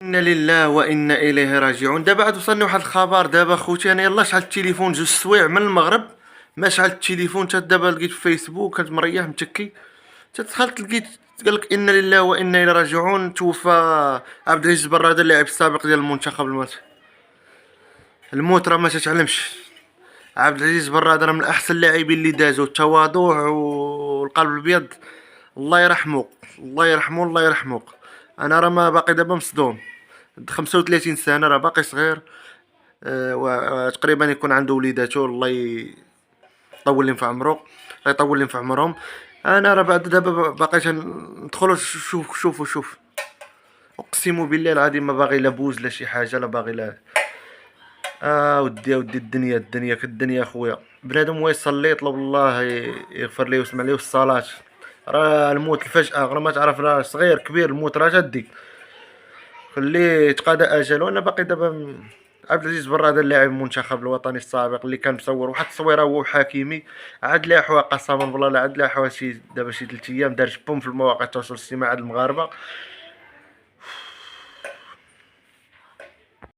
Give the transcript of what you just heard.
إنا لله وإنا إليه راجعون. دابا عاد وصلني واحد الخبر دابا خوتي، أنا يلاه شحال التليفون جوج سوايع من المغرب ما شحال التليفون، حتى دابا لقيت في فيسبوك كنت مريح متكي، دخلت لقيت قالك إنا لله وإنا إليه راجعون. توفى عبد العزيز برادة اللاعب السابق ديال المنتخب المصري. الموت راه ما تتعلمش. عبد العزيز برادة راه من أحسن اللاعبين اللي دازو، التواضع والقلب الأبيض. الله يرحمه، الله يرحمه، الله يرحمه. أنا راه ما باقي دابا مصدوم، 35 سنة راه باقي صغير. وتقريبا يكون عنده وليداتو، الله يطول لهم في عمره، الله يطول لهم في عمرهم. انا راه بعد دابا باقي ندخلو شوف اقسم بالله العظيم ما باغي لا بوز لا شي حاجه، لا باغي لا. ودي الدنيا كالدنيا خويا. بنادم هو يصلي يطلب الله يغفر ليه ويسمع ليه الصلاه. راه الموت الفجأة، راه ما تعرف، راه صغير كبير الموت راه جدي. خليه يتقاضى اجله. انا باقي دابا عبد العزيز برادة اللاعب المنتخب الوطني السابق اللي كان مصور واحد التصويره هو وحكيمي. عاد لاحوا قسما بالله، لا عاد لاحوا شي دابا شي 3 ايام دار بوم في المواقع التواصل الاجتماعي عند المغاربه.